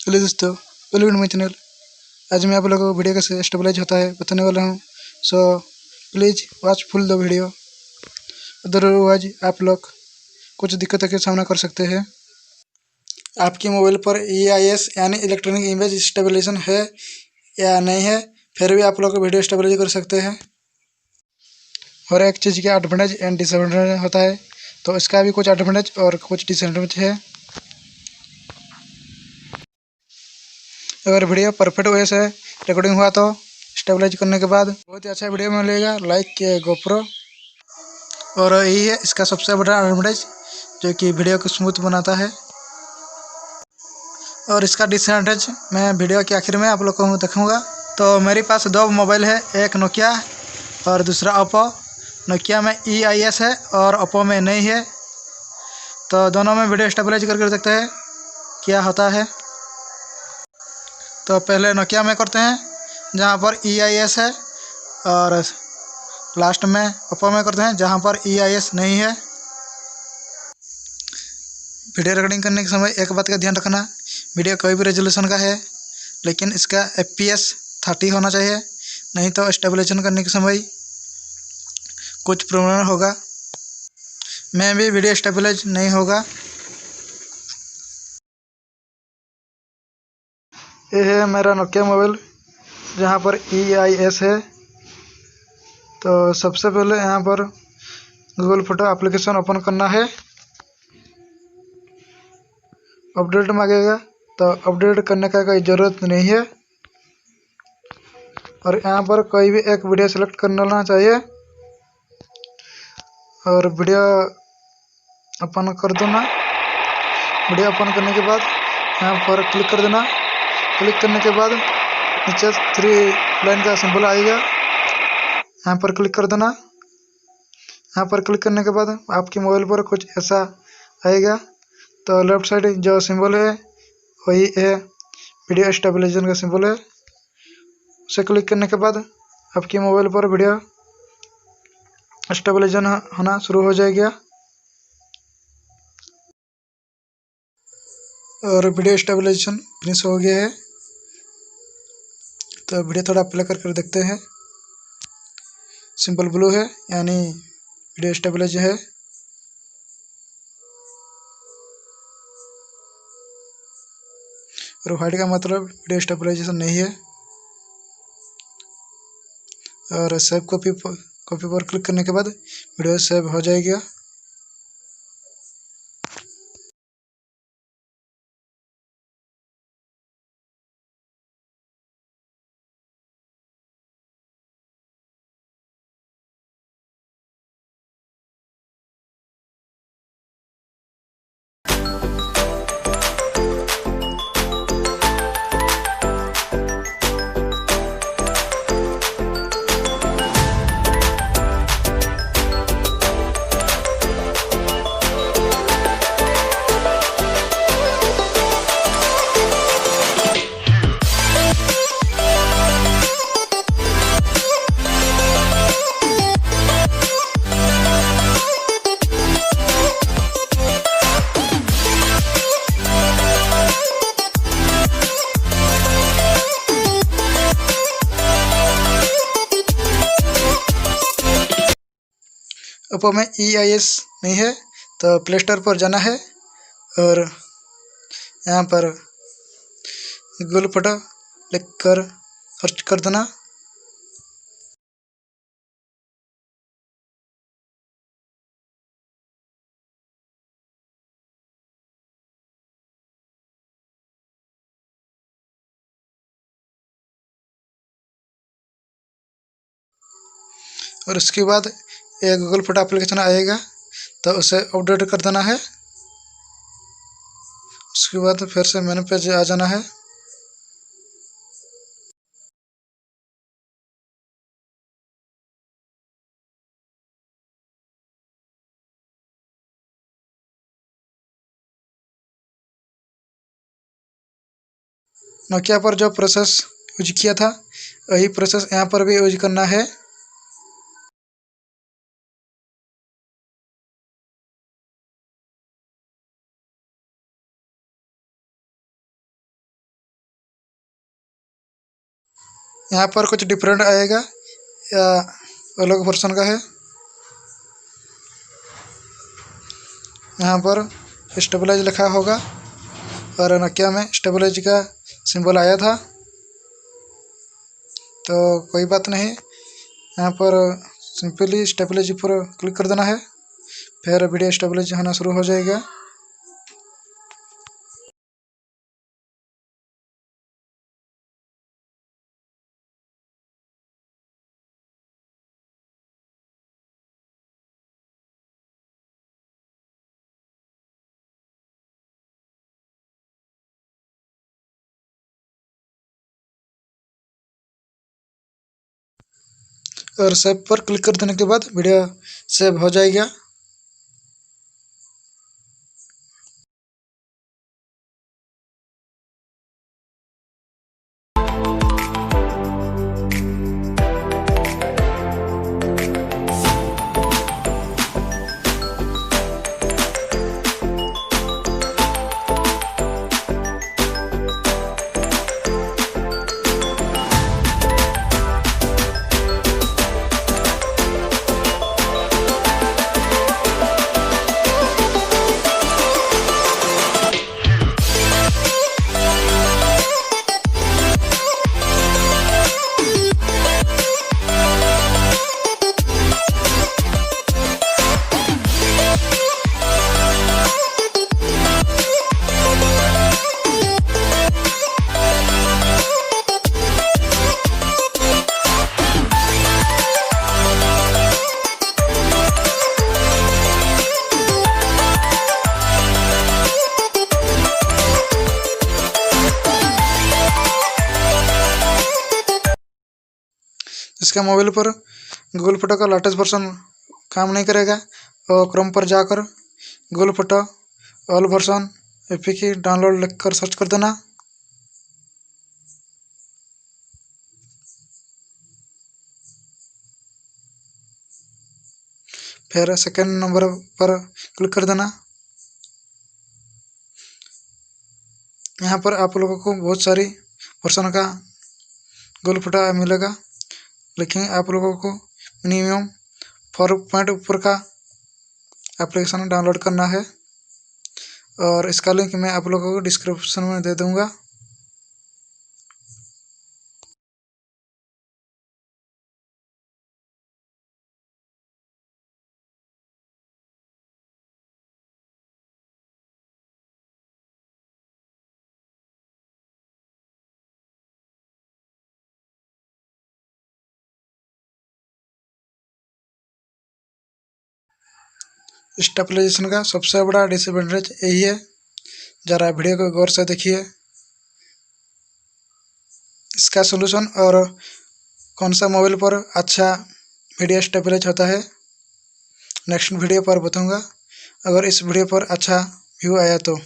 Hello दोस्तों, welcome to my channel. आज मैं आप लोगों को वीडियो कैसे स्टेबलाइज होता है बताने वाला हूँ। So please watch full the video, otherwise आप लोग कुछ दिक्कतों का सामना कर सकते हैं। आपके मोबाइल पर EIS यानी इलेक्ट्रॉनिक इमेज स्टेबलाइजेशन है या नहीं है, फिर भी आप लोग वीडियो स्टेबलाइज कर सकते हैं। हर एक चीज़ के एडवांटेज एंड डिसएडवांटेज होता है, तो इसका भी कुछ एडवांटेज और कुछ डिसएडवांटेज है। अगर वीडियो परफेक्ट वे से रिकॉर्डिंग हुआ तो स्टेबलाइज करने के बाद बहुत ही अच्छा वीडियो मिलेगा, लाइक के गोप्रो। और यही है इसका सबसे बड़ा एडवांटेज, जो कि वीडियो को स्मूथ बनाता है। और इसका डिसएडवांटेज मैं वीडियो के आखिर में आप लोग को दिखाऊंगा। तो मेरे पास दो मोबाइल है, एक नोकिया और दूसरा ओप्पो। नोकिया में EIS है और ओप्पो में नहीं है, तो दोनों में वीडियो स्टेबलाइज करके देखते हैं क्या होता है। तो पहले नोकिया में करते हैं जहाँ पर EIS है, और लास्ट में ओप्पो में करते हैं जहाँ पर EIS नहीं है। वीडियो रिकॉर्डिंग करने के समय एक बात का ध्यान रखना, वीडियो कोई भी रेजोल्यूशन का है, लेकिन इसका FPS 30 होना चाहिए, नहीं तो स्टेबलाइजेशन करने के समय कुछ प्रॉब्लम होगा। मैं भी वीडियो स्टेबलाइज नहीं होगा। ये है मेरा नोकिया मोबाइल जहाँ पर EIS है। तो सबसे पहले यहाँ पर गूगल फोटो एप्लीकेशन ओपन करना है। अपडेट मांगेगा, तो अपडेट करने का कोई ज़रूरत नहीं है। और यहाँ पर कोई भी एक वीडियो सेलेक्ट कर लेना चाहिए और वीडियो ओपन कर देना। वीडियो ओपन करने के बाद यहाँ पर क्लिक कर देना। क्लिक करने के बाद नीचे 3 लाइन का सिंबल आएगा, यहाँ पर क्लिक कर देना। यहाँ पर क्लिक करने के बाद आपके मोबाइल पर कुछ ऐसा आएगा। तो लेफ्ट साइड जो सिंबल है वही है वीडियो स्टेबलाइजेशन का सिंबल है। उसे क्लिक करने के बाद आपके मोबाइल पर वीडियो स्टेबलाइजेशन होना शुरू हो जाएगा। और वीडियो स्टेबलाइजेशन फिनिश हो गया है। तो वीडियो थोड़ा प्ले कर देखते हैं। सिंपल ब्लू है यानी वीडियो स्टेबलाइज है। और वाइट का मतलब वीडियो स्टेबलाइजेशन नहीं है। और सेव कॉपी पर क्लिक करने के बाद वीडियो सेव हो जाएगा। ओप्पो में EIS नहीं है, तो प्ले स्टोर पर जाना है और यहाँ पर गूगल फोटो लिख कर सर्च कर देना। और उसके बाद एक गूगल फोटो एप्लीकेशन आएगा, तो उसे अपडेट कर देना है। उसके बाद फिर से मेनू पेज आ जाना है। नोकिया पर जो प्रोसेस यूज किया था वही प्रोसेस यहाँ पर भी यूज करना है। यहाँ पर कुछ डिफरेंट आएगा या अलग वर्जन का है। यहाँ पर स्टेबलाइज लिखा होगा और नोकिया में स्टेबलाइज का सिंबल आया था, तो कोई बात नहीं। यहाँ पर सिंपली स्टेबलाइज पर क्लिक कर देना है, फिर वीडियो स्टेबलाइज होना शुरू हो जाएगा। और सेव पर क्लिक कर देने के बाद वीडियो सेव हो जाएगा। इसका मोबाइल पर गूगल फोटो का लेटेस्ट वर्जन काम नहीं करेगा, और क्रोम पर जाकर Google photo all version APK download लिखकर सर्च कर देना। फिर सेकंड नंबर पर क्लिक कर देना। यहाँ पर आप लोगों को बहुत सारी वर्जन का गूगल फोटो मिलेगा, लेकिन आप लोगों को मिनिमम 4 ऊपर का एप्लीकेशन डाउनलोड करना है, और इसका लिंक मैं आप लोगों को डिस्क्रिप्शन में दे दूंगा। स्टेबलाइजेशन का सबसे बड़ा डिसएडवांटेज यही है। ज़रा वीडियो को गौर से देखिए, इसका सलूशन और कौन सा मोबाइल पर अच्छा वीडियो स्टेबलाइज होता है नेक्स्ट वीडियो पर बताऊंगा। अगर इस वीडियो पर अच्छा व्यू आया तो